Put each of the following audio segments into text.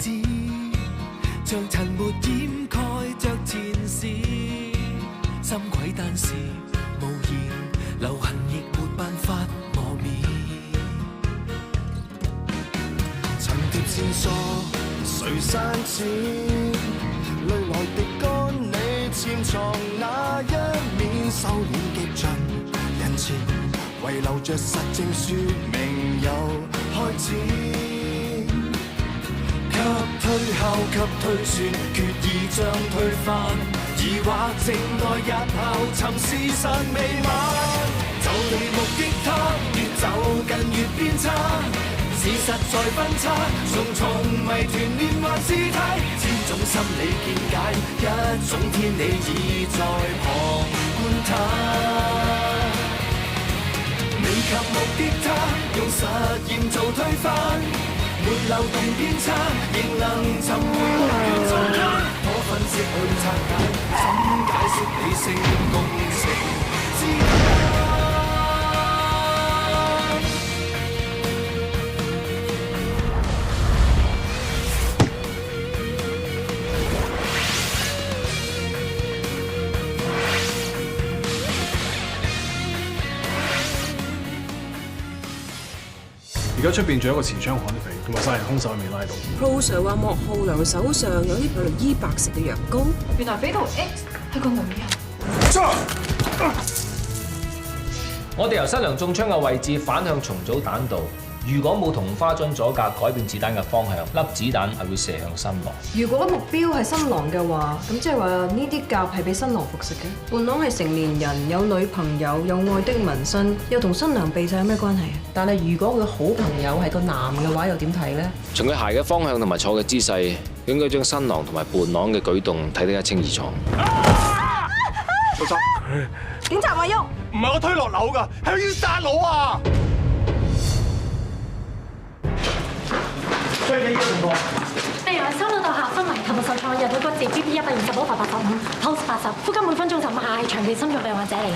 子，像塵沒掩蓋着前事。心悸但是無言，流行亦沒辦法磨滅。層貼線索，誰刪剪？淚來滴乾你潛藏那一面，收斂極盡人前，遺留着實證說明有開始。給推敲，給推算，決意將推翻，疑惑靜待日後尋事實未晚。就地目擊他，越走近越偏差，事實在分岔，重重謎團連環事態，千種心理見解，一種天理已在旁觀他。未及目擊他，用實驗做推翻，沒漏洞偏差，仍能尋回來源中間，可分析去拆解，怎解釋理性共情之間？而家出邊仲有一個持槍悍匪，同埋殺人兇手未拉到。Pro Sir 話莫浩良手上有啲用嚟醫白食嘅藥膏，原來匪徒 X 係個女人。我哋由新娘中槍嘅位置反向重組彈道，如果冇同花樽阻隔改變子彈嘅方向，粒子彈係會射向新郎。如果目標係新郎嘅話，咁即係話呢啲甲係俾新郎服食嘅。伴郎係成年人，有女朋友，有愛的紋身，又同新娘避世有咩關係啊？但係如果佢好朋友係個男嘅話，又點睇咧？從佢鞋嘅方向同埋坐嘅姿勢，應該將新郎同埋伴郎嘅舉動睇得一清二楚。老實，警察話喐，唔係我推落樓㗎，係佢要殺我啊！最緊要嘅情況。病人收到到下昏迷，頭部受創，入到骨折 ，BP 120毫發85 ，Pulse 80，呼吸每分鐘15下，係長期心臟病患者嚟嘅。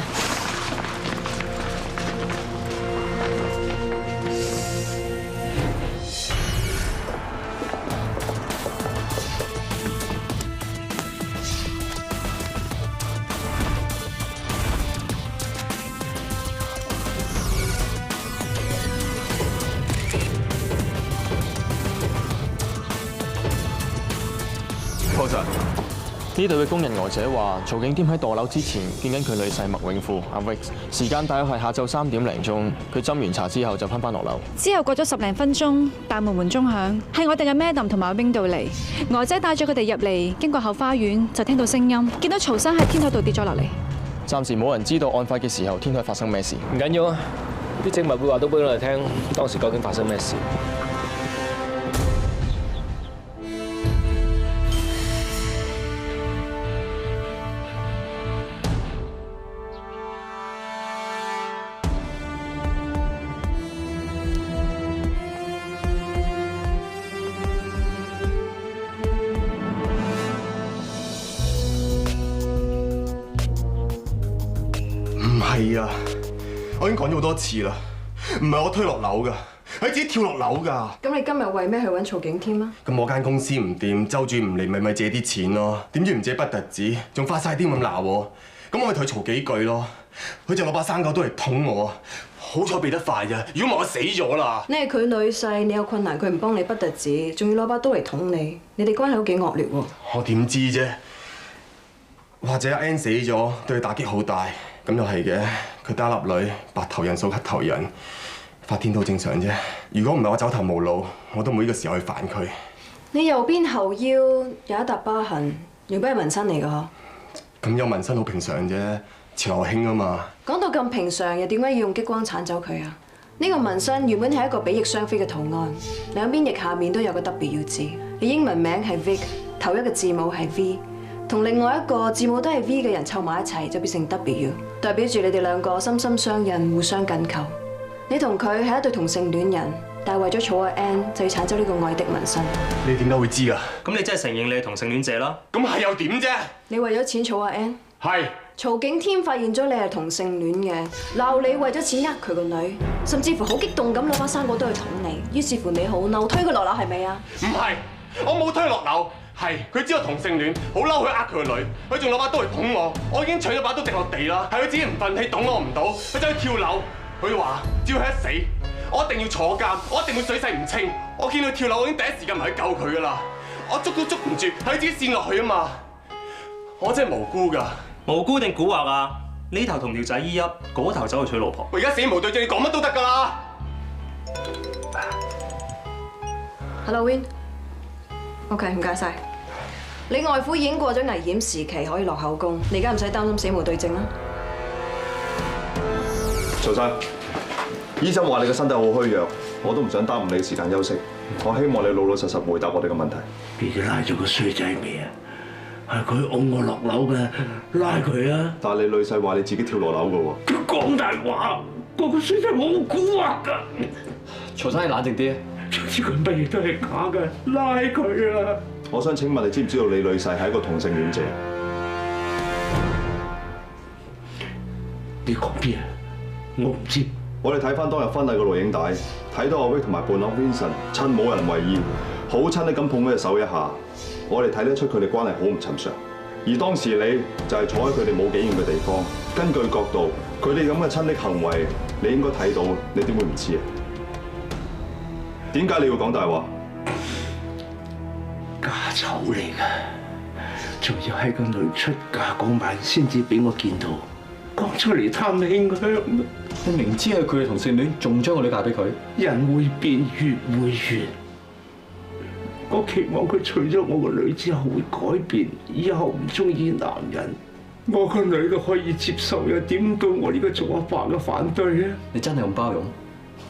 呢度嘅工人娥姐話，曹景添喺墮樓之前見緊佢女婿麥永富阿 Vic， 時間大約係下晝3點零鐘。佢斟完茶之後就翻落樓。之後過咗10零分鐘，大門鐘響，係我哋嘅 Madam 同埋阿 Wing 到嚟。娥姐帶咗佢哋入嚟，經過後花園就聽到聲音，見到曹生喺天台度跌咗落嚟。暫時冇人知道案發嘅時候天台發生咩事。唔緊要啊，啲證物會話到俾我哋聽，當時究竟發生咩事。係啊，我已經講咗好多次啦，唔係我推落樓㗎，係自己跳落樓㗎。咁你今日為咩去揾曹景添啊？咁我間公司唔掂，周主唔嚟，咪借啲錢咯。點知唔借不特止，仲發晒癲咁鬧我。咁我咪同佢嘈幾句咯。佢就攞把生果刀嚟捅我，好彩避得快啫。如果唔係我死咗啦。你係佢女婿，你有困難佢唔幫你不特止，仲要攞把刀嚟捅你，你哋關係都幾惡劣喎。我點知啫？或者阿 N 死咗，對佢打擊好大。咁又係嘅，佢得一粒女，白頭人送黑頭人，發癲都正常啫。如果唔係我走投無路，我都冇呢個時候去煩佢。你右邊後腰有一笪疤痕，原本係紋身嚟㗎嗬。咁有紋身好平常啫，潮流興啊嘛。講到咁平常，又點解要用激光鏟走佢啊？呢個紋身原本係一個比翼雙飛嘅圖案，兩邊翼下面都有個 W 字。你英文名係 Vic， 頭一個字母係 V。同另外一個字母都係 V 嘅人湊埋一齊就變成 W， 代表住你哋兩個心心相印，互相緊扣。你同佢係一對同性戀人，但係為咗儲阿 N 就要鏟走呢個愛的紋身。你點解會知㗎？咁你真係承認你係同性戀者啦？咁係又點啫？你為咗錢儲阿 N？ 係。曹景添發現咗你係同性戀嘅，鬧你為咗錢呃佢個女，甚至乎好激動咁攞把生果刀去捅你。於是乎你好嬲，推佢落樓係咪啊？唔係，我冇推佢落樓，係佢知我同性戀，好嬲佢呃佢個女，佢仲攞把刀嚟捅我，我已經搶咗把刀掟落地啦，係佢自己唔忿氣，捅我唔到，佢走去跳樓，佢話只要佢一死，我一定要坐監，我一定會水洗唔清。我見佢跳樓，我已經第一時間唔係去救佢噶啦，我捉都捉唔住，係佢自己跣落去啊嘛，我真係無辜㗎。無辜定蠱惑啊？呢頭同條仔依泣，嗰頭走去娶老婆。我而家死無對證，你講乜都得㗎啦。Hello Win，OK 唔該晒。你外父已經過咗危險時期，可以落口供，你而家唔使擔心死無對證啦。曹生，醫生話你個身體好虛弱，我都唔想耽誤你時間休息。我希望你老老實實回答我哋嘅問題。你哋拉咗個衰仔未啊？係佢㧬我落樓嘅，拉佢啊！但係你女婿話你自己跳落樓嘅喎。佢講大話，嗰個衰仔好蠱惑㗎。曹生，你冷靜啲。總之佢乜嘢都係假嘅，拉佢啊！我想請問你知唔知道你女婿係一個同性戀者？你講邊啊？我唔知。我哋睇翻當日婚禮嘅錄影帶，睇到阿 Vic 同埋伴郎 Vincent 趁冇人為意，好親昵咁碰佢隻手一下。我哋睇得出佢哋關係好唔尋常。而當時你就係坐喺佢哋冇幾遠嘅地方，根據角度，佢哋咁嘅親昵行為，你應該睇到，你點會唔知啊？點解你要講大話？家醜嚟㗎，仲要喺個女出嫁嗰晚先至俾我見到，講出嚟貪馨香。你明知係佢係同性戀，仲將個女嫁俾佢？人會變，月會圓。我期望佢娶咗我個女之後會改變，以後唔中意男人。我個女都可以接受，又點到我呢個做阿爸嘅反對啊？你真係咁包容？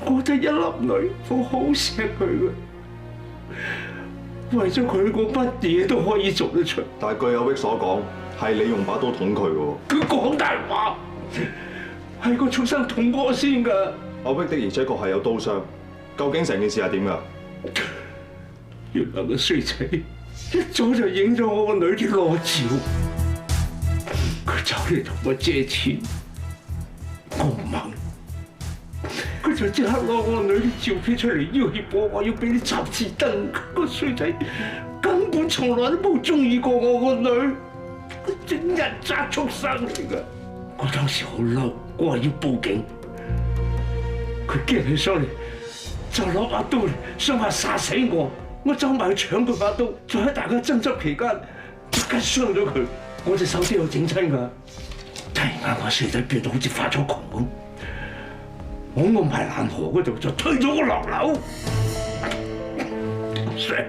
我得一粒女，我好錫佢嘅。為咗佢，我乜嘢都可以做得出。但係據阿 Vic 所講，係你用把刀捅佢喎。佢講大話，係個畜生捅我先㗎。阿 Vic 的而且確係有刀傷，究竟成件事係點㗎？原來個衰仔一早就影咗我個女啲裸照，佢走嚟同我借錢，我唔肯，佢就即刻攞我個女啲照片出嚟要挾我，話要俾啲雜誌登。個衰仔根本從來都冇中意過我個女，佢整人渣畜生嚟㗎。我當時好嬲，我話要報警，佢驚起上嚟就攞把刀嚟想話殺死我。我走埋去搶佢把刀，就喺大家爭執期間，即刻傷咗佢。我隻手都有整親㗎。突然間，我衰仔變到好似發咗狂咁，我按埋爛河嗰度就推咗我落樓。Sir，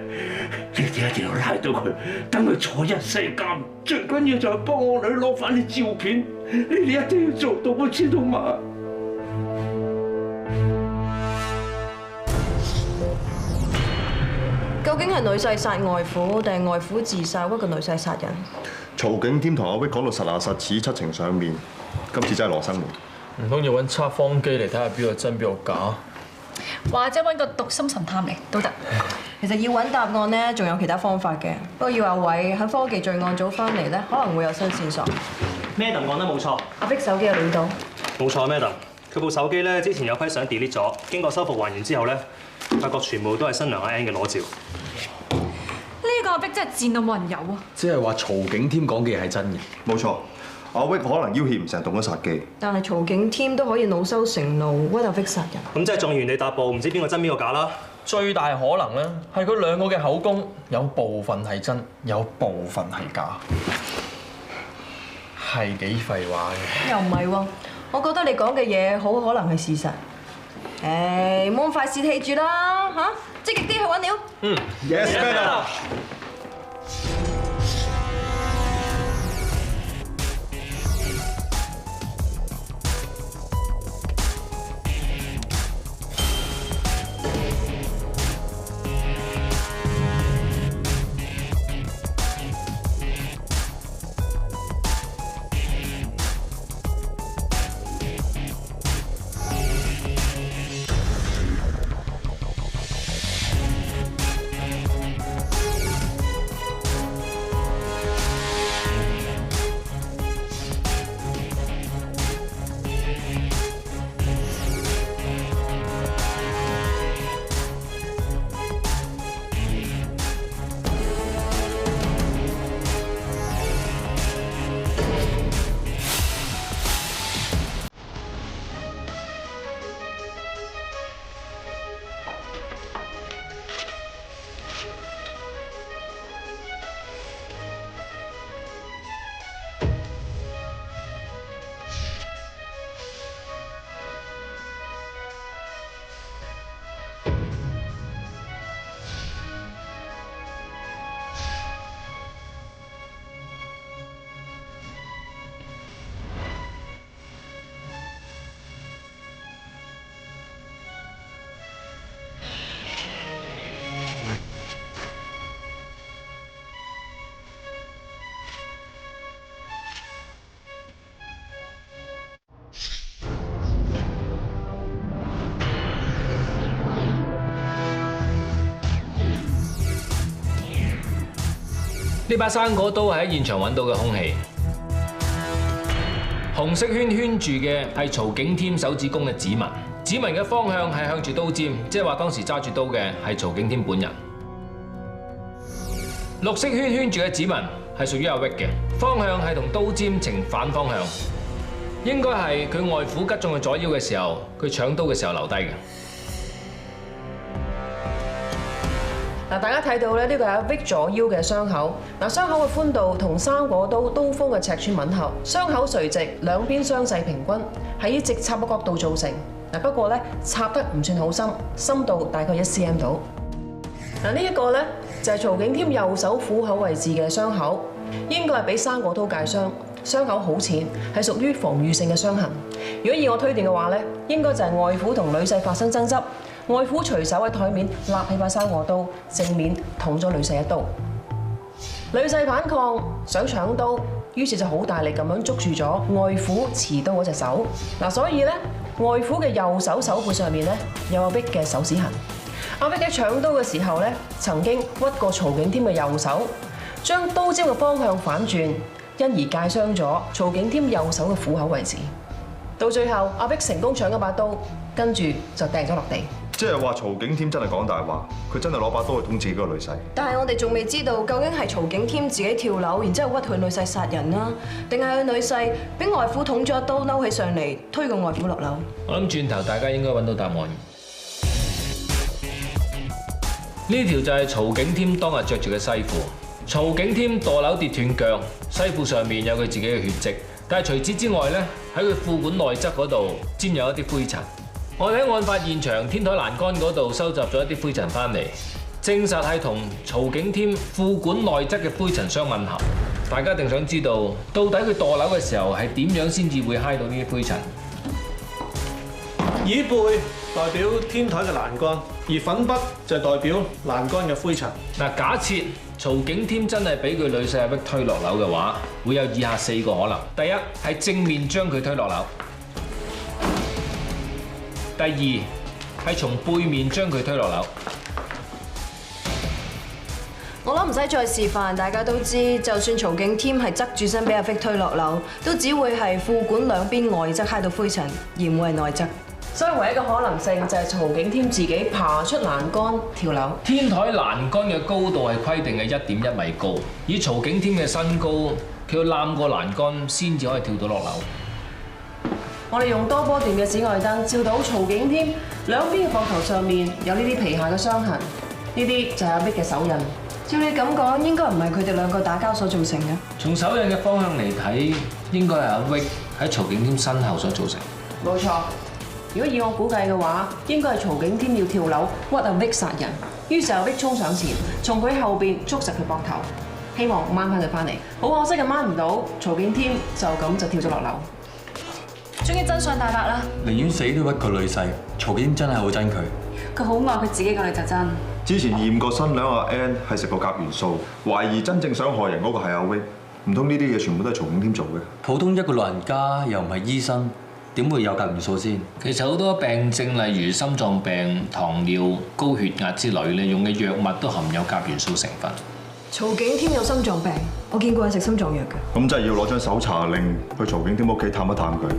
你哋一定要拉到佢，等佢坐一世監。最緊要就係幫我女攞翻啲照片，你哋一定要做到，我知道嘛？究竟係女婿殺外父，定係外父自殺屈個女婿殺人？曹景添同阿 Vic 講到實牙實齒七情上面，今次真係羅生門。唔通要揾測謊機嚟睇下邊個真邊個假？或者揾個讀心神探嚟都得。其實要揾答案咧，仲有其他方法嘅。不過要阿偉喺科技罪案組翻嚟咧，可能會有新線索。Madam 講得冇錯，阿 Vic 手機有料到。冇錯 Madam， 佢部手機咧之前有批相 delete 咗，經過修復還原之後咧，發覺全部都係新娘阿 Ann 嘅裸照。呢個阿 Vic 真係賤到冇人有啊！即係話曹景添講嘅嘢係真嘅。冇錯，阿 Vic 可能要挾唔成動咗殺機。但係曹景添都可以惱羞成怒，屈阿 Vic 殺人。咁即係狀元你答報，唔知邊個真邊個假啦？最大可能咧係佢兩個嘅口供，有部分係真，有部分係假，係幾廢話嘅。又唔係喎，我覺得你講嘅嘢好可能係事實。誒，冇咁快泄氣住啦嚇，積極啲去揾料。Yes, madam。呢把生果刀係喺現場揾到嘅兇器，紅色圈圈住嘅係曹景添手指公嘅指紋，指紋嘅方向係向住刀尖，即係話當時揸住刀嘅係曹景添本人。綠色圈圈住嘅指紋係屬於阿 Vic 嘅，方向係同刀尖呈反方向，應該係佢外父擊中佢左腰嘅時候，佢搶刀嘅時候留低嘅。嗱，大家睇到咧，呢個係阿 Vic 左腰嘅傷口。嗱，傷口嘅寬度同生果刀刀鋒嘅尺寸吻合，傷口垂直，兩邊雙勢平均，係以直插嘅角度造成。嗱，不過咧插得唔算好深，深度大概1 cm 度。嗱，呢一個咧就係曹景添右手虎口位置嘅傷口，應該係俾生果刀界傷，傷口好淺，係屬於防禦性嘅傷痕。如果以我推斷嘅話咧，應該就係外父同女婿發生爭執。外父隨手喺台面立起把生果刀，正面捅咗女婿一刀。女婿反抗想搶刀，於是就好大力咁樣捉住咗外父持刀嗰隻手。嗱，所以咧外父嘅右手手背上面咧有阿 Vic 嘅手指痕。阿 Vic 喺搶刀嘅時候咧，曾經屈過曹景添嘅右手，將刀尖嘅方向反轉，因而界傷咗曹景添右手嘅虎口位置。到最後，阿 Vic 成功搶咗把刀，跟住就掟咗落地。即係話曹景添真係講大話，佢真係攞把刀去捅自己個女婿。但係我哋仲未知道究竟係曹景添自己跳樓，然之後屈佢女婿殺人啦，定係佢女婿俾外父捅咗一刀嬲起上嚟，推個外父落樓。我諗轉頭大家應該揾到答案。呢條就係曹景添當日着住嘅西褲。曹景添墮樓跌斷腳，西褲上面有佢自己嘅血跡，但係除此之外咧，喺佢褲管內側嗰度沾有一啲灰塵。我哋喺案發現場天台欄杆嗰度收集咗一啲灰塵翻嚟，證實係同曹景添褲管內側嘅灰塵相吻合。大家一定想知道，到底佢墮樓嘅時候係點樣先至會揩到呢啲灰塵？椅背代表天台嘅欄杆，而粉筆就代表欄杆嘅灰塵。嗱，假設曹景添真係俾佢女婿阿 Vic 推落樓嘅話，會有以下4個可能：第一係正面將佢推落樓；第二係從背面將佢推落樓。我諗唔使再示範，大家都知，就算曹景添係側住身俾阿 Vic 推落樓，都只會係褲管兩邊外側揩到灰塵，而唔會係內側。所以唯一嘅可能性就係曹景添自己爬出欄杆跳樓。天台欄杆嘅高度係規定嘅1.1米高，以曹景添嘅身高，佢要攬過欄杆先至可以跳到落樓。我哋用多波段嘅紫外燈照到曹景添兩邊嘅膊頭上面有呢啲皮下嘅傷痕，呢啲就係阿 Vic 嘅手印。照你咁講，應該唔係佢哋兩個打交所造成嘅。從手印嘅方向嚟睇，應該係阿 Vic 喺曹景添身後所造成。冇錯。如果以我估計嘅話，應該係曹景添要跳樓屈阿 Vic 殺人，於是阿 Vic 衝上前，從佢後邊捉實佢膊頭，希望掹翻佢翻嚟。好可惜嘅掹唔到，曹景添就咁就跳咗落樓。終於真相大白啦！寧願死都屈個女婿，曹景添真係好憎佢。佢好愛佢自己個女就真。之前驗過新娘阿 Ann 係食過甲元素，懷疑真正想害人嗰個係阿 Vic，唔通呢啲嘢全部都係曹景添做嘅？普通一個老人家又唔係醫生，點會有甲元素先？其實好多病症，例如心臟病、糖尿、高血壓之類咧，用嘅藥物都含有甲元素成分。曹景添有心臟病，我見過佢食心臟藥嘅。咁真係要攞張搜查令去曹景添屋企探一探佢。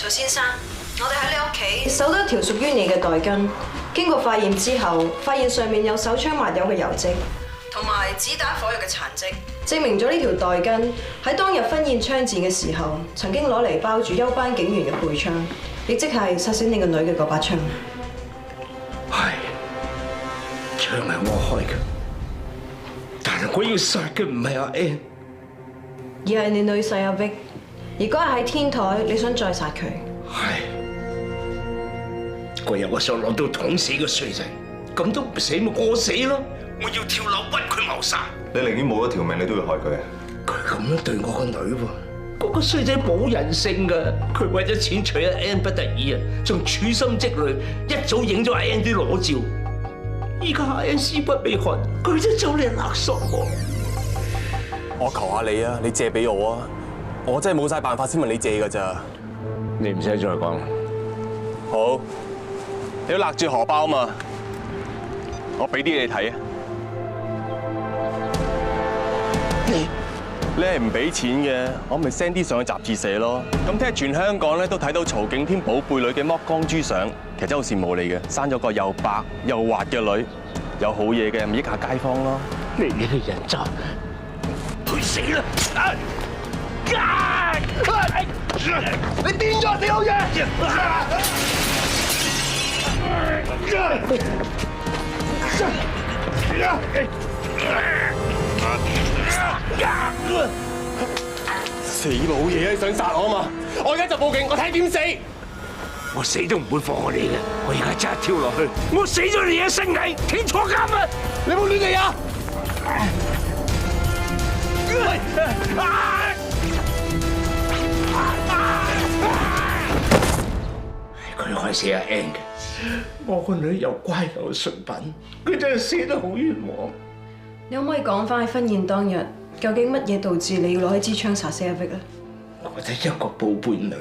曹先生，我哋喺你屋企搜到一條屬於你嘅袋巾，經過化驗之後，發現上面有手槍抹油嘅油跡，同埋子彈火藥嘅殘跡，證明咗呢條袋巾喺當日婚宴槍戰嘅時候，曾經攞嚟包住休班警員嘅配槍，亦即係殺死你個女嘅嗰把槍。係，槍係我開嘅，但係我要殺嘅唔係阿 Ann，而係你女婿阿 Vic。而嗰日喺天台，你想再殺佢？係，嗰日我想攞刀捅死個衰仔，咁都唔死咪我死咯！我要跳樓屈佢謀殺。你寧願冇咗條命，你都要害佢。佢咁樣對我個女喎，嗰個衰仔冇人性㗎，佢為咗錢娶阿 Ann 不得已啊，仲處心積慮，一早影咗阿 Ann 啲裸照。依家阿 Ann 屍骨未寒，佢就走嚟勒索我。我求下你啊，你借俾我啊！我真係冇晒辦法先問你借㗎咋。你唔使再講。好，你要勒住荷包嘛？我俾啲嘢你睇啊！你係唔俾錢嘅，我咪 send 啲上去雜誌社咯。咁聽日全香港咧都睇到曹景添寶貝女嘅剝光豬相，其實真係好羨慕你嘅，生咗個又白又滑嘅女，有好嘢嘅，咪益下街坊咯。你呢個人渣，去死啦！你癲咗你好嘢！死老嘢，你想殺我嘛？我而家就報警，我睇點死！我死都唔會放過你嘅，我而家即刻跳落去，我死咗你嘅身蟻，天坐監啊！你冇亂嚟啊！佢害死阿 Ann 嘅，我個女又乖又純品，佢真係死得好冤枉。你可唔可以講翻喺婚宴當日，究竟乜嘢導致你要攞起支槍殺死阿 Vic 咧？我得一個寶貝女，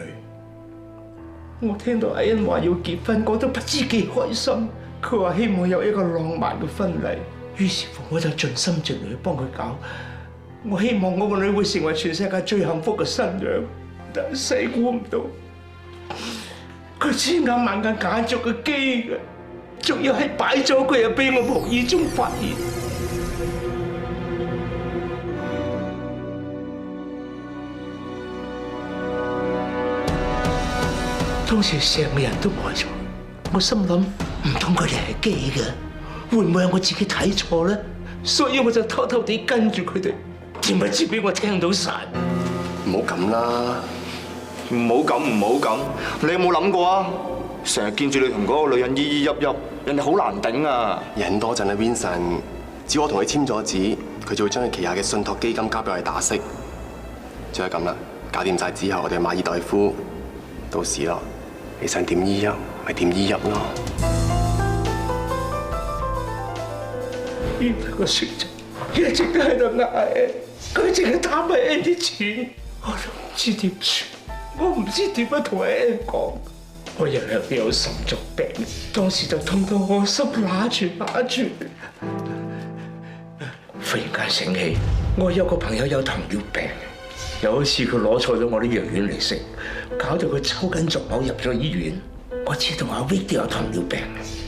我聽到阿 Ann 話要結婚，我都不知幾開心。佢話希望有一個浪漫嘅婚禮，於是乎我就盡心盡力去幫佢搞。我希望我個女會成為全世界最幸福嘅新娘，但係細估唔到，佢千眼萬眼揀咗個機嘅，仲要係擺咗佢又俾我無意中發現。當時成個人都呆咗，我心諗唔通佢哋係基嘅，會唔會係我自己睇錯咧？所以我就偷偷地跟住佢哋，點不知俾我聽到晒。唔好咁啦，唔好咁，你有冇諗過啊？成日見住你同嗰個女人依依鬱鬱，人哋好難頂啊！忍多陣啊 ，Vincent， 只要我同佢簽咗紙，佢就會將佢旗下嘅信託基金交俾我哋打息。就係咁啦，搞掂晒之後，我哋馬爾代夫到時咯。你想點依鬱咪點依鬱咯。原來個衰仔一直都喺度嗌，佢淨係貪埋 Ann 啲錢，我都唔知點算，我唔知點樣同 Ann 講。我日日都有心臟病，當時就痛到我心揦住。忽然間醒起，我有個朋友有糖尿病，有一次佢攞錯咗我啲藥丸嚟食，搞到佢抽筋作嘔入咗醫院。我知道阿 Vic 都有糖尿病，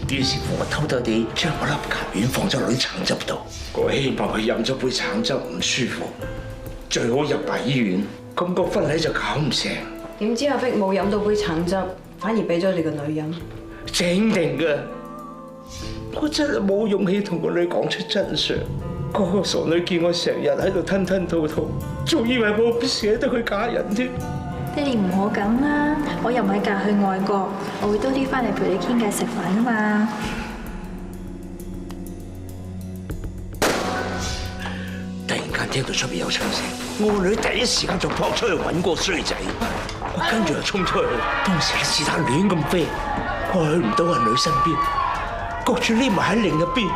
於是乎我偷偷地將我粒卡丸放咗落啲橙汁度。我希望佢飲咗杯橙汁唔舒服，最好入埋醫院，咁個婚禮就搞唔成。點知阿 Vic 冇飲到杯橙汁，反而俾咗你個女飲。整定㗎，我真係冇勇氣同個女講出真相。嗰個傻女見我成日喺度吞吞吐吐，仲以為我唔捨得佢嫁人添。爹哋唔好咁啦，我又唔係嫁去外國，我會多啲翻嚟陪你傾偈食飯啊嘛。突然間聽到出邊有槍聲，我個女第一時間就撲出去揾個衰仔，我跟住就衝出去，當時啲子彈亂咁飛，我去唔到個女身邊，焗住匿埋喺另一邊。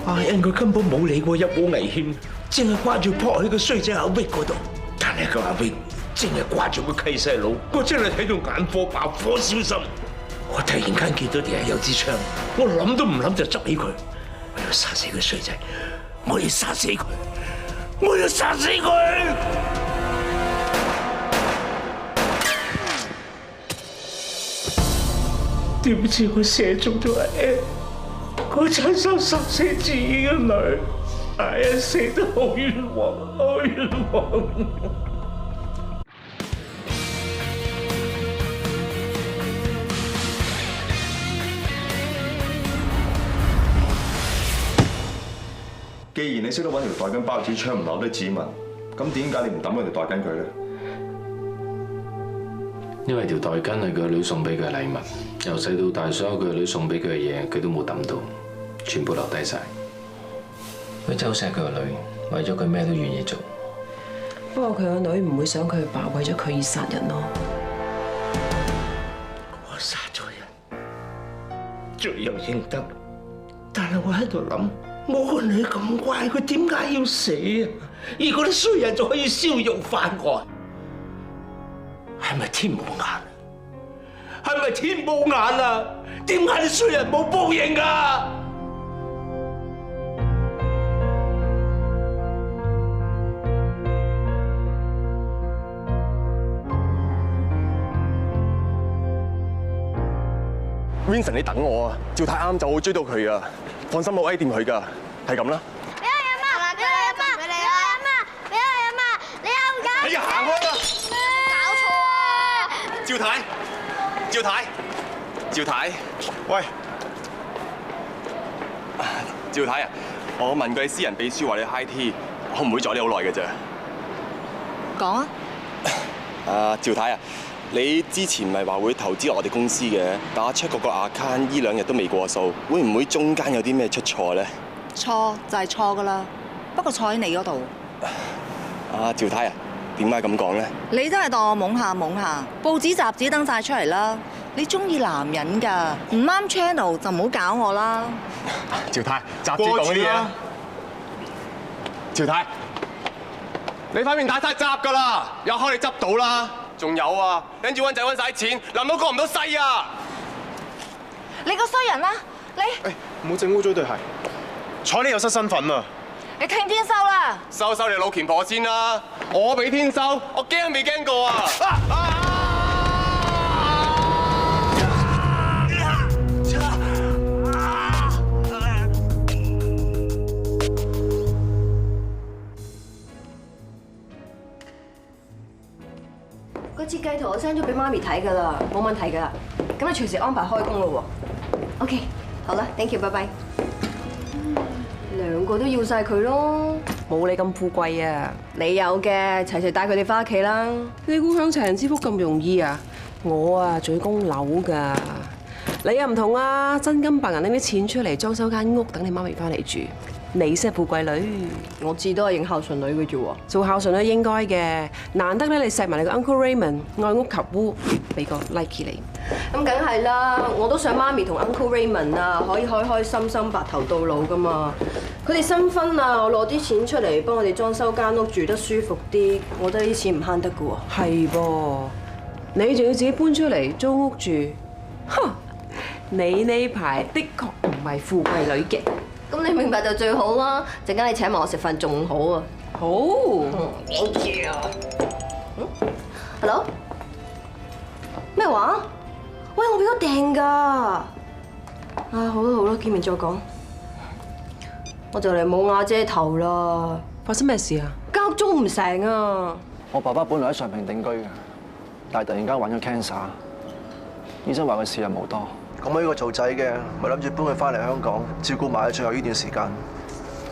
阿 Ann 佢根本冇理過一冇危險，淨係掛住撲喺個衰仔阿 Vic 嗰度。但係個阿 Vic 淨係掛住個契細佬，我真係睇到眼火爆，火燒心。我突然間見到地下有支槍，我諗都唔諗就執起佢，我要殺死個衰仔，我要殺死佢，我要殺死佢！點知我射中咗N，我親手殺死自己嘅女，哎呀，死得好冤枉，好冤枉！既然你識得揾條袋巾包住槍唔留啲指紋，咁點解你唔抌嗰條袋巾佢咧？因為條袋巾係佢個女送俾佢嘅禮物，由細到大所有佢個女送俾佢嘅嘢，佢都冇抌到，全部留低晒。佢真係好錫佢個女，為咗佢咩都願意做。不過佢個女唔會想佢爸為咗佢而殺人咯。我殺咗人，罪有應得，但係我喺度諗。我個女咁乖，佢點解要死啊？而嗰啲衰人就可以逍遙法外，係咪天冇眼？係咪天冇眼啊？點解啲衰人冇報應啊？Vincent， 你等我啊！趙太啱就會追到佢啊！放心，我 A 掂佢㗎，係咁啦。俾我飲啊！俾我飲啊！俾我飲啊！俾我飲啊！你又唔搞？哎呀，行開啦！搞錯啊！趙太，趙太，趙太，喂，趙太啊！我問過你私人秘書話你 high tea， 我唔會阻你好耐嘅啫。講啊！趙太啊！你之前咪話會投資落我哋公司嘅，但我 check 嗰個 account 呢2日都未過數，會唔會中間有啲咩出錯咧？錯就係錯噶啦，不過錯喺你嗰度。趙太啊，點解咁講咧？你都係當我懵下懵下，報紙雜誌登晒出嚟啦。你中意男人㗎，唔啱 channel 就唔好搞我啦。趙太，雜誌講嗰啲嘢啦。趙太，你塊面打晒雜㗎啦，有開你執到啦。仲有啊，跟住揾仔揾晒錢，諗都過唔到世啊！你個衰人啦，你！唔好整污糟對鞋，睬你有失身份啊！你聽天收啦！收你老虔婆先啦！我俾天收，我驚都未驚過啊！個設計圖我 send 咗俾媽咪睇㗎啦，冇問題㗎啦。咁你隨時安排開工咯喎。OK， 好啦 ，thank you， 拜拜。兩個都要晒佢咯，冇你咁富貴啊！你有嘅，齊齊帶佢哋翻屋企啦。你估享齊人之福咁容易啊？我啊仲要供樓㗎，你又唔同啊！真金白銀拎啲錢出嚟裝修間屋，等你媽咪翻嚟住。你先係富貴女，我至多係認孝順女嘅啫喎。做孝順女應該嘅，難得咧你錫埋你個 Uncle Raymond 愛屋及烏，俾個 like 你。咁梗係啦，我都想媽咪同 Uncle Raymond 啊可以開開心心白頭到老噶嘛。佢哋新婚啊，我攞啲錢出嚟幫我哋裝修間屋住得舒服啲，我覺得啲錢唔慳得噶喎。係噃，你仲要自己搬出嚟租屋住，哼！你呢排的確唔係富貴女嘅。咁你明白就最好啦，陣間你請埋我食飯仲好啊！好，thank you。Hello？ 咩話？喂，我俾咗訂㗎。好啦好啦，見面再講。我就嚟冇瓦遮頭啦！發生咩事啊？間屋租唔成啊！我爸爸本來喺上平定居嘅，但係突然間患咗 cancer， 醫生話佢時日無多。咁我呢個做仔嘅，咪諗住搬佢翻嚟香港照顧埋佢最後呢段時間，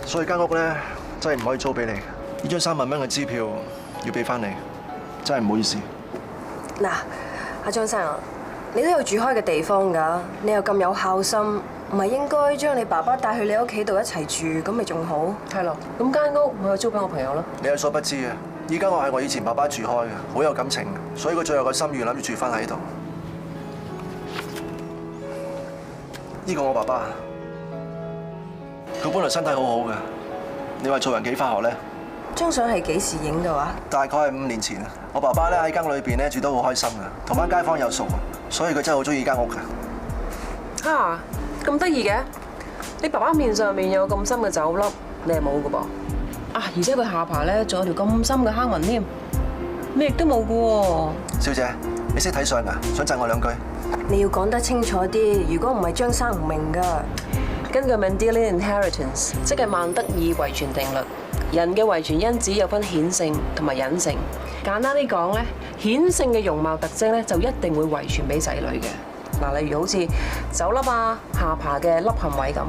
所以間屋咧真係唔可以租俾你。呢張3萬蚊嘅支票要俾翻你，真係唔好意思。嗱，阿張生啊，你都有住開嘅地方㗎，你又咁有孝心，唔係應該將你爸爸帶去你屋企度一齊住，咁咪仲好？係咯，咁間屋我去租俾我朋友咯。你有所不知啊，依間屋係我以前爸爸住開嘅，好有感情，所以佢最後個心願諗住住翻喺度。呢個我爸爸，佢本來身體好好嘅。你話做人幾化學咧？張相係幾時影嘅話？大概係5年前啊。我爸爸咧喺間裏邊咧住得好開心嘅，同班街坊又熟，所以佢真係好中意間屋嘅。嚇，咁得意嘅？你爸爸面上面有咁深嘅酒粒，你係冇嘅噃。啊，而且佢下巴咧仲有條咁深嘅坑紋添，你亦都冇嘅喎。小姐，你識睇相㗎？想贈我2句？你要講得清楚啲，如果唔係張生唔明㗎。根據 Mendelian Inheritance， 即係曼德爾遺傳定律，人嘅遺傳因子有分顯性同埋隱性。簡單啲講咧，顯性嘅容貌特徵咧就一定會遺傳俾仔女嘅。嗱，例如好似酒粒啊、下巴嘅凹陷位咁。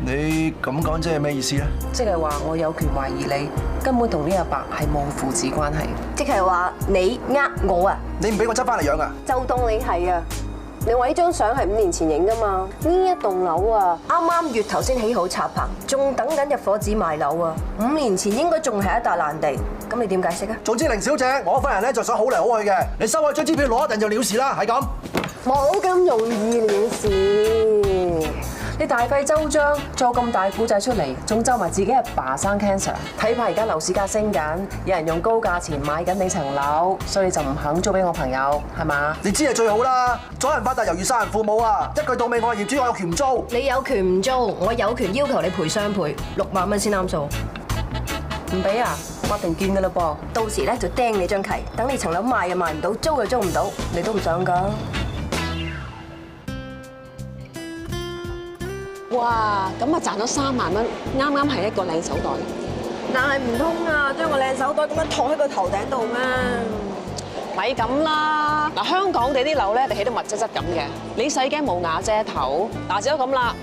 你咁講即係咩意思咧？即係話我有權懷疑你根本同呢阿伯係冇父子關係。即係話你呃我啊！你唔俾我執翻嚟養啊？就當你係啊！你話呢張相係5年前影㗎嘛？呢一棟樓啊，啱啱月頭先起好插棚，仲等緊入伙紙賣樓啊！5年前應該仲係一笪爛地，咁你點解釋啊？總之，凌小姐，我份人咧就想好嚟好去嘅，你收我張支票攞一陣就了事啦，係咁。冇咁容易了事。你大費周章做咁大古仔出嚟，仲咒埋自己阿爸生 cancer。睇怕而家樓市價升緊，有人用高價錢買緊你層樓，所以你就唔肯租俾我朋友，係嘛？你知係最好啦，阻人發達猶如殺人父母啊！一句到尾，我係業主，我有權唔租。你有權唔租，我有權要求你賠雙倍，6萬蚊先啱數。唔俾啊？法庭見㗎啦噃，到時咧就釘你張契，等你層樓賣又賣唔到，租又租唔到，你都唔想㗎。哇！咁啊賺咗3萬蚊，啱啱係一個靚手袋。但係唔通啊，將個靚手袋咁樣托喺個頭頂度咩？咪咁啦！嗱，香港地啲樓咧，你起到密質質咁嘅，你使驚冇瓦遮頭。嗱，只有咁啦，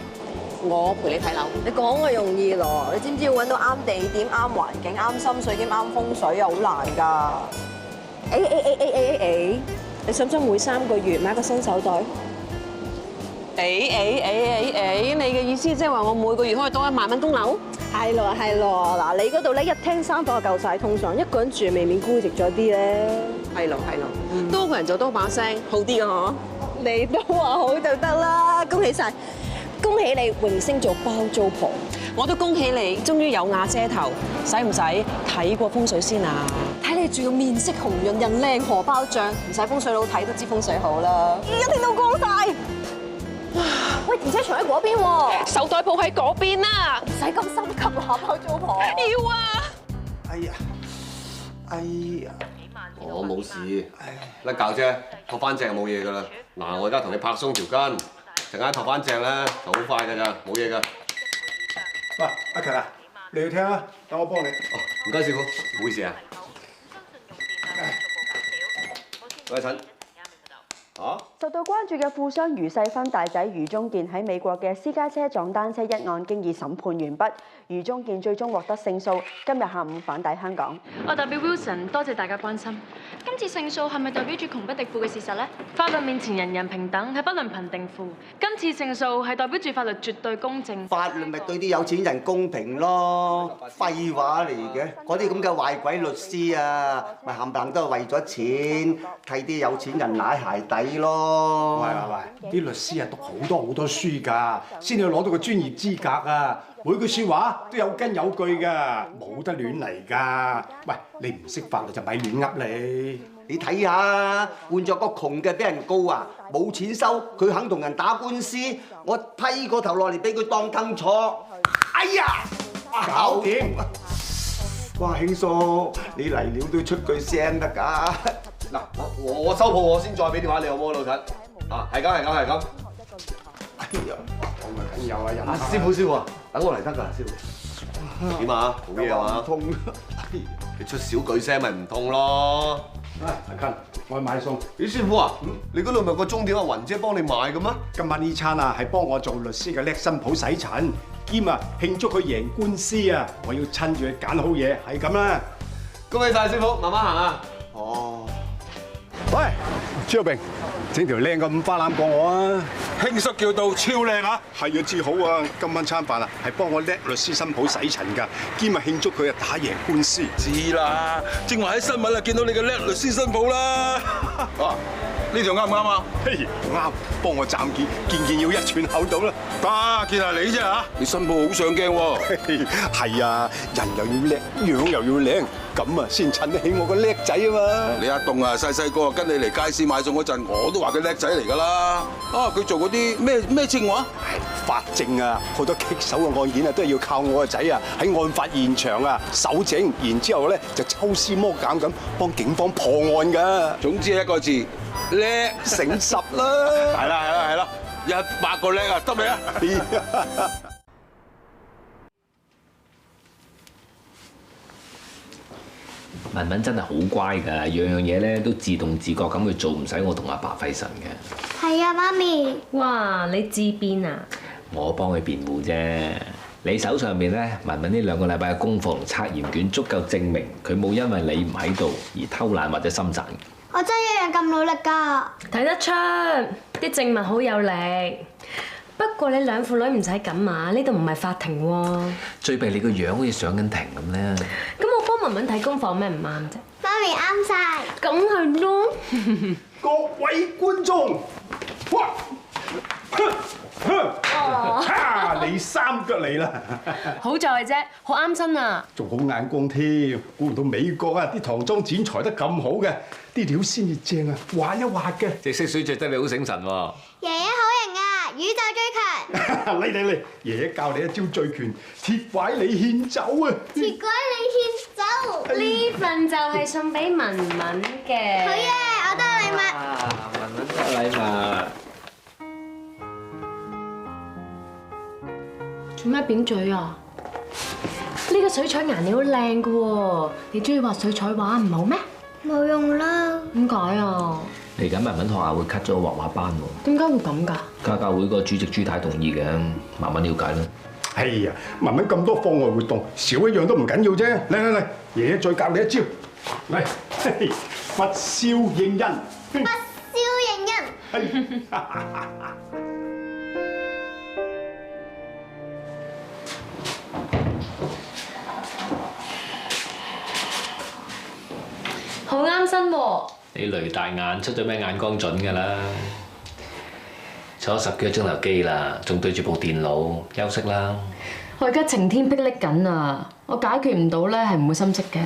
我陪你睇樓。你講嘅容易咯，你知唔知要揾到啱地點、啱環境、啱心水兼啱風水啊，好難㗎。你想唔想每3個月買個新手袋？你嘅意思即係話我每個月可以多1萬蚊供樓？係咯，嗱，你嗰度咧1廳3房就夠晒通常，一個人住未免孤寂咗啲咧。係咯，多個人就多把聲，好啲㗎嗬。你都話好就得啦，恭喜晒，恭喜你榮升做包租婆。我都恭喜你，終於有瓦遮頭，使唔使睇過風水先啊？睇你仲要面色紅潤、人靚荷包漲，唔使風水佬睇都知風水好啦。一定到光晒。喂，停車場喺嗰邊喎，手袋鋪喺嗰邊啊！唔使咁心急啊，包租婆。要啊！哎呀，我冇事，甩臼啫，托翻正冇嘢噶啦。嗱，我而家同你拍鬆條筋，陣間托翻正咧就好快噶咋，冇嘢噶。喂，阿強啊，你要聽啊，等我幫你。哦，唔該師傅，唔好意思啊。喂，陳。受到關注嘅富商余世芬大仔余宗健喺美國嘅私家車撞單車一案經已審判完畢，余宗健最終獲得勝訴，今日下午返抵香港。我代表 Wilson 多謝大家關心。今次勝訴係咪代表住窮不敵富嘅事實呢？法律面前人人平等，係不論貧定富。今次勝訴係代表住法律絕對公正。法律咪對啲有錢人公平咯？廢話嚟嘅，嗰啲咁嘅壞鬼律師啊，咪冚唪唥都係為咗錢，替啲有錢人舐鞋底咯。喂，啲律師啊讀好多書㗎，先至攞到個專業資格啊！每句説話都有根有據㗎，冇得亂嚟㗎。喂，你唔識法律就咪亂噏你。你睇下，換咗個窮嘅俾人告啊，冇錢收，佢肯同人打官司，我批個頭落嚟俾佢當凳坐。哎呀，搞掂！哇，興叔，你嚟了都出句聲得㗎。嗱，我收鋪我先再俾電話你好冇，老陳？啊，係咁。哎呀，我咪梗有啊，人。師傅啊，等我嚟得㗎，師傅。點啊？冇嘢啊嘛？痛。你出少句聲咪唔痛咯。阿勤，我去買餸。咦，師傅啊，你嗰度咪個鐘點阿雲姐幫你買嘅咩？今晚呢餐啊係幫我做律師嘅叻新抱洗塵，兼啊慶祝佢贏官司啊！我要趁住佢揀好嘢，係咁啦。恭喜晒師傅，慢慢行啊。哦。喂，朱玉平，整條靚嘅五花腩過我啊！興叔叫到超靚啊！係啊，至好啊！今晚餐飯啊，係幫我叻律師新抱洗塵㗎，兼啊慶祝佢啊打贏官司。知啦，正話喺新聞啊見到你嘅叻律師新抱啦。啊，呢條啱唔啱啊？嘿，啱，幫我斬件要1寸厚到啦。得，見下你啫嚇，你新抱好上鏡喎。係啊，人又要叻，樣又要靚，咁啊先襯得起我個叻仔啊嘛。你阿棟啊，細個跟你嚟街市買餸嗰陣，我都話佢叻仔嚟㗎啦。啊，佢做嗰啲咩證話？法證啊，好多棘手嘅案件啊，都係要靠我個仔啊喺案發現場啊搜證，然之後咧就抽絲剝繭咁幫警方破案㗎。總之一個字，叻成10啦。係啦，100個叻啊，得未啊？文文真係好乖㗎，樣嘢咧都自動自覺咁去做，唔使我同阿爸費神嘅。係啊，媽咪。哇！你自辯啊？我幫佢辯護啫。你手上邊咧，文文呢2個禮拜嘅功課同測驗卷足夠證明佢冇因為你唔喺度而偷懶或者心散。我真係一樣咁努力㗎。睇得出啲證物好有力。不過你兩父女唔使咁啊，呢度唔係法庭喎。最弊你個樣好似上緊庭咁咧。咁我幫文文睇功課有咩唔啱啫？媽咪啱晒。梗係咯。各位觀眾，哇！你3腳嚟啦！好在啫，好啱身啊！仲好眼光添，估唔到美國啊啲唐裝剪裁得咁好嘅，啲料先至正啊，畫一畫嘅。隻色水着得你好醒神喎！爺爺好型啊，宇宙最強！嚟，爺爺教你一招醉拳，鐵拐李獻酒啊！鐵拐李獻酒，呢份就係送俾文文嘅。好嘢，我得禮物。文文得禮物。做咩扁嘴啊？呢個水彩顏料好靚㗎喎，你中意畫水彩畫唔好咩？冇用啦。點解啊？嚟緊文文學校會 cut 咗個畫畫班喎。點解會咁㗎？家會個主席朱太同意嘅，慢慢了解啦。哎呀，文文咁多課外活動，少一樣都唔緊要啫。嚟，爺爺再教你一招，嚟，不肖應人。不肖應人。好啱身喎！你雷大眼出咗咩眼光準㗎啦？坐咗10幾個鐘頭機啦，仲對住部電腦，休息啦。我而家晴天霹靂緊啊！我解決唔到咧，係唔會心息嘅。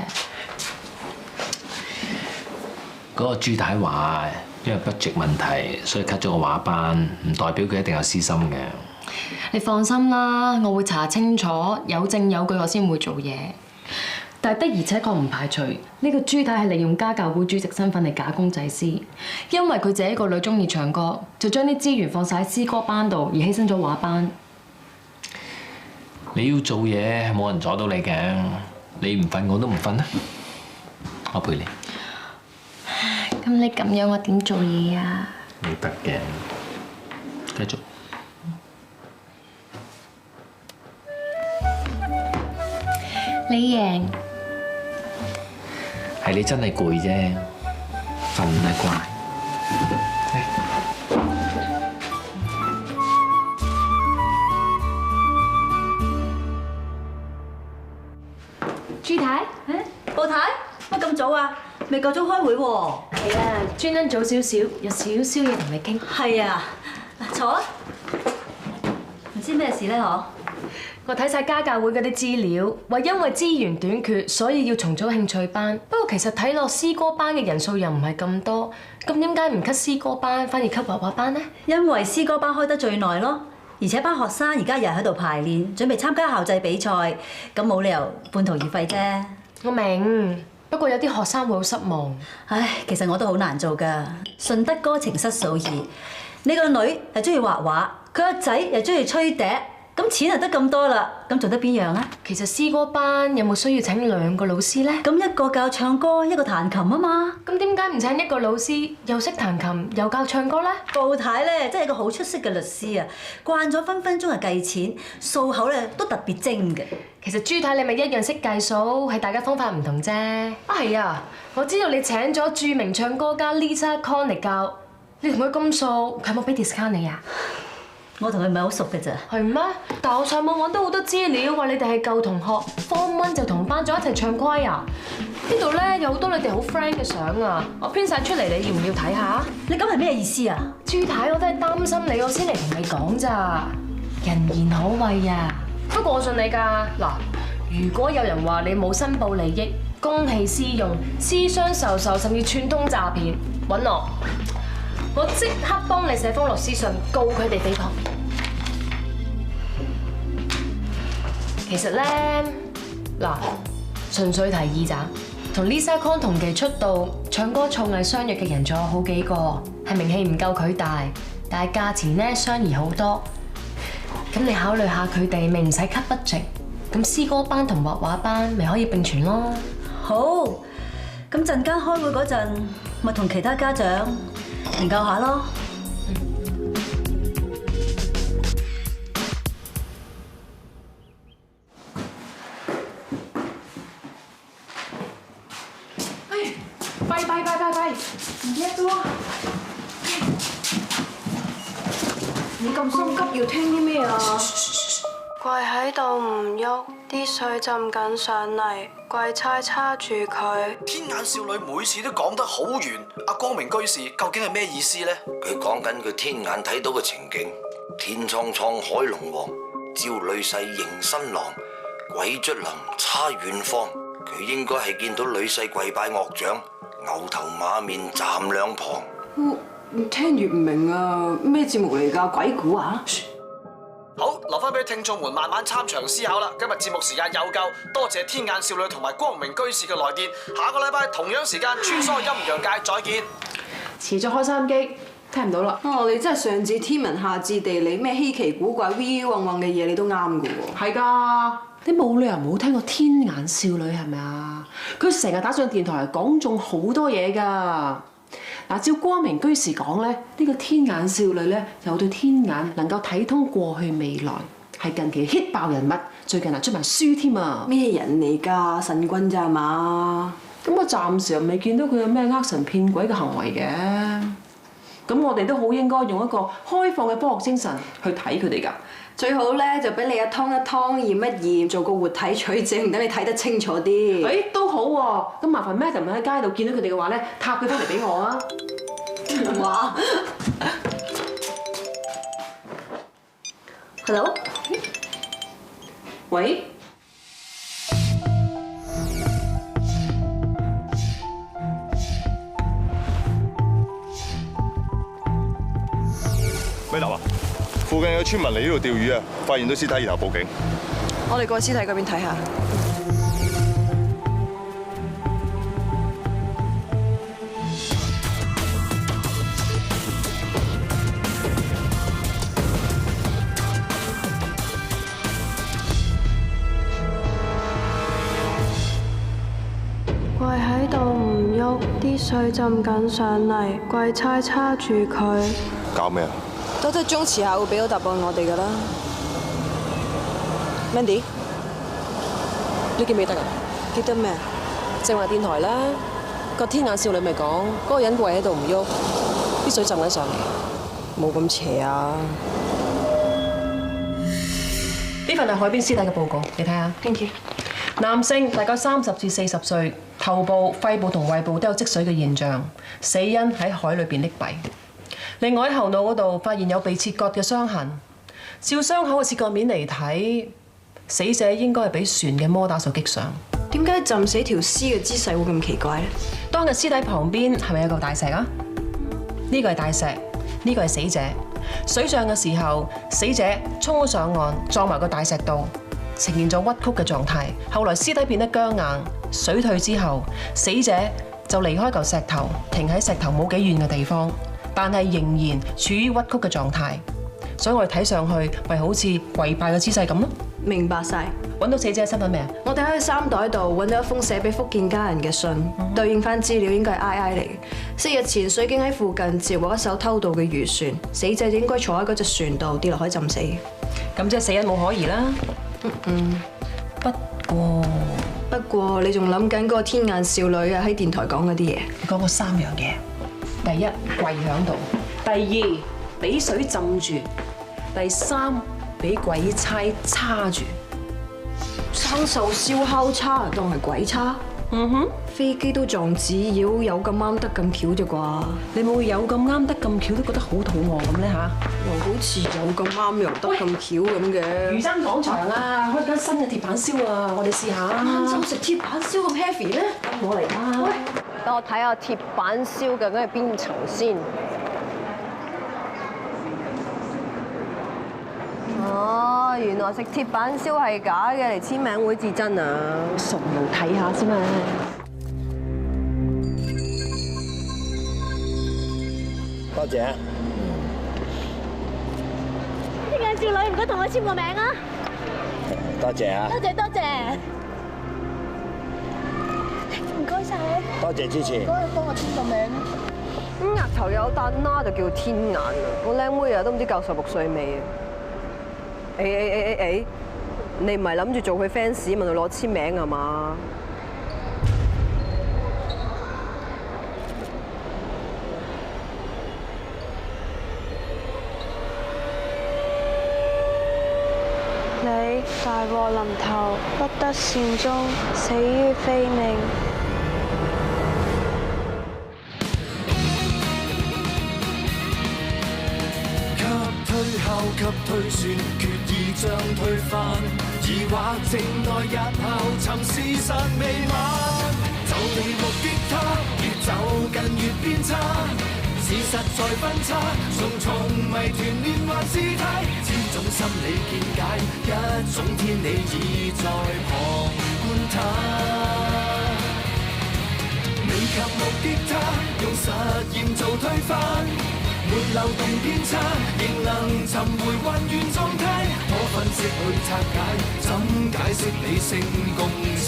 嗰個朱太話，因為 budget 問題，所以 cut 咗個畫班，唔代表佢一定有私心嘅。你放心啦，我會查清楚，有證有據我先會做嘢。但係的而且確唔排除呢個朱太係利用家教會主席身份嚟假公濟私，因為佢自己一個女中意唱歌，就將啲資源放晒喺詩歌班度，而犧牲咗畫班。你要做嘢，冇人阻到你嘅。你唔瞓我都唔瞓啦，我陪你。咁你咁樣我點做嘢啊？你得嘅，繼續。你贏。係你真係攰啫，瞓啦乖。朱太，布太，乜咁早啊？未夠鐘開會喎。係啊，專登早少少，有少少嘢同你傾。係啊，坐啊。唔知咩事咧？嗬？我睇晒家教會嗰啲資料，話因為資源短缺，所以要重組興趣班。不過其實睇落詩歌班嘅人數又唔係咁多，咁點解唔 cut 詩歌班，反而 cut 畫畫班呢？因為詩歌班開得最耐咯，而且班學生而家日日喺度排練，準備參加校際比賽，咁冇理由半途而廢啫。我明，不過有啲學生會好失望。唉，其實我都好難做㗎，順得哥情失嫂意。你個女又中意畫畫，佢個仔又中意吹笛。咁錢就得咁多啦，咁做得邊樣啊？其實詩歌班有冇需要請2個老師咧？咁一個教唱歌，一個彈琴啊嘛。咁點解唔請一個老師又識彈琴又教唱歌咧？布太咧真係個好出色嘅律師啊，慣咗分分鐘係計錢，數口咧都特別精嘅。其實朱太你咪一樣識計數，係大家方法唔同啫。啊係啊，我知道你請咗著名唱歌家 Lisa Con 嚟教，你同佢咁熟，佢有冇俾 discount 你啊？我同佢唔係好熟嘅咋。係咩？但係我上網揾到好多資料，話你哋係舊同學 ，Form 1就同班長一齊唱 choir 啊！呢度咧有好多你哋好 friend 嘅相啊，我編晒出嚟，你要唔要睇下？你咁係咩意思啊？朱太，我都係擔心你，我先嚟同你講咋。人言可畏啊！不過我信你㗎。嗱，如果有人話你冇申報利益、公器私用、私相授受，甚至串通詐騙，揾我即刻幫你寫封律師信告佢哋誹謗。其實咧，嗱，純粹提議咋，同 Lisa Kong 同期出道，唱歌創藝相約嘅人仲有好幾個，係名氣唔夠佢大，但係價錢咧相宜好多。咁你考慮下佢哋，咪唔使 cut budget，咁詩歌班同畫畫班咪可以並存咯。好，咁陣間開會嗰陣，咪同其他家長研究下咯。拜，唔記得咗啊！你咁心急要聽啲咩啊？跪喺度唔喐，啲水浸緊上嚟，跪差叉住佢。天眼少女每次都講得好圓，阿光明居士究竟係咩意思呢？佢講緊佢天眼睇到嘅情景，天蒼蒼海龍王，照女婿迎新郎，鬼卒能差遠方。佢應該係見到女婿跪拜樂長，牛頭馬面站兩旁。聽越唔明啊！咩節目嚟㗎？鬼故啊？好，留翻俾聽眾們慢慢參詳思考啦。今日節目時間有夠，多謝天眼少女同埋光明居士嘅來電。下個禮拜同樣時間穿梭陰陽界，再見。遲咗開收音機，聽唔到啦。哦，你真係上至天文下至地理，咩稀奇古怪、烏混混嘅嘢你都啱㗎喎。係㗎，你冇理由冇聽過天眼少女係咪啊？佢成日打上電台講中好多嘢㗎。嗱，照光明居士講咧，呢個天眼少女咧有對天眼能夠睇通過去未來，係近期 hit 爆人物，最近出埋書添啊！咩人嚟㗎？神棍咋嘛？咁我暫時又未見到佢有咩呃神騙鬼嘅行為嘅。咁我哋都好應該用一個開放嘅科學精神去睇佢哋㗎。最好咧就俾你一湯一湯驗一驗，做個活體取證，等你睇得清楚啲。誒都好喎，咁麻煩 Madam 喺街度見到佢哋嘅話咧，塔佢翻嚟俾我啊！哇 ！Hello？ 喂？咩樓啊？附近有村民嚟呢度釣魚啊，發現到屍體，然後報警。我哋過去屍體嗰邊睇下。跪喺度唔喐，啲水浸緊上嚟，跪差叉住佢。搞咩啊？多得鐘遲下會俾到答案我哋㗎啦。Mandy， 你記唔記得啊？記得咩？正話電台啦，個天眼少女咪講嗰個人跪喺度唔喐，啲水浸緊上嚟，冇咁邪啊！呢份係海邊屍體嘅報告，你睇下。Thank you。男性大概30至40歲，頭部、肺部同胃部都有積水嘅現象，死因喺海裏邊溺斃。另外喺後腦嗰度發現有被切割嘅傷痕，照傷口嘅切割面嚟睇，死者應該係俾船嘅摩打手擊傷。點解浸死條屍嘅姿勢會咁奇怪咧？當日屍體旁邊係咪有嚿大石啊？呢個係大石，呢個係死者。水上嘅時候，死者衝咗上岸，撞埋個大石度，呈現咗屈曲嘅狀態。後來屍體變得僵硬，水退之後，死者就離開嚿石頭，停喺石頭冇幾遠嘅地方，但係仍然處於屈曲嘅狀態。所以我哋睇上去咪好似跪拜嘅姿勢咁咯。明白晒。揾到死者嘅身份未啊？我哋喺佢衫袋度揾到一封寫俾福建家人嘅信，對應翻資料應該係 II 嚟嘅。4日前水警喺附近截獲一艘偷渡嘅漁船，死者應該坐喺嗰隻船度跌落海浸死。咁即係死因冇可疑啦。不過你仲諗緊嗰個天眼少女啊喺電台講嗰啲嘢？你講過3樣嘢，第一跪響度，第二俾水浸住，第三俾鬼差叉住。生鏽燒烤叉當係鬼叉？飛機都撞紙鷂，有咁啱得咁巧啫啩？你冇有咁啱得咁巧都覺得好肚餓咁咧嚇？又好似有咁啱又得咁巧咁嘅。漁真廣場啊，開間新嘅鐵板燒啊，我哋試下。晏晝食鐵板燒咁 heavy 咧？我嚟啦！喂，等我睇下鐵板燒究竟係邊層先。哦，原來食鐵板燒係假嘅，嚟簽名會至真啊！熟路睇下先嘛。多謝。呢個少女唔該同我簽個名啊！多謝啊！多謝多謝，唔該晒。多謝支持。唔該，幫我簽個名。咁額頭有笪疤就叫天眼啊！我靚妹啊都唔知夠16歲未啊！你唔係諗住做佢 fans 問佢攞簽名啊嘛？你大禍臨頭，不得善終，死於非命。推敲給推算，決意將推翻。疑惑靜待日後，尋事實未晚。就地目的他，越走近越偏差。事實在分岔，重重謎團連環事態。千種心理見解，一種天理已在旁觀他。未及目的他，用實驗做推翻。沒漏洞偏差，仍能尋回還原狀態。可分析去拆解，怎解釋理性共情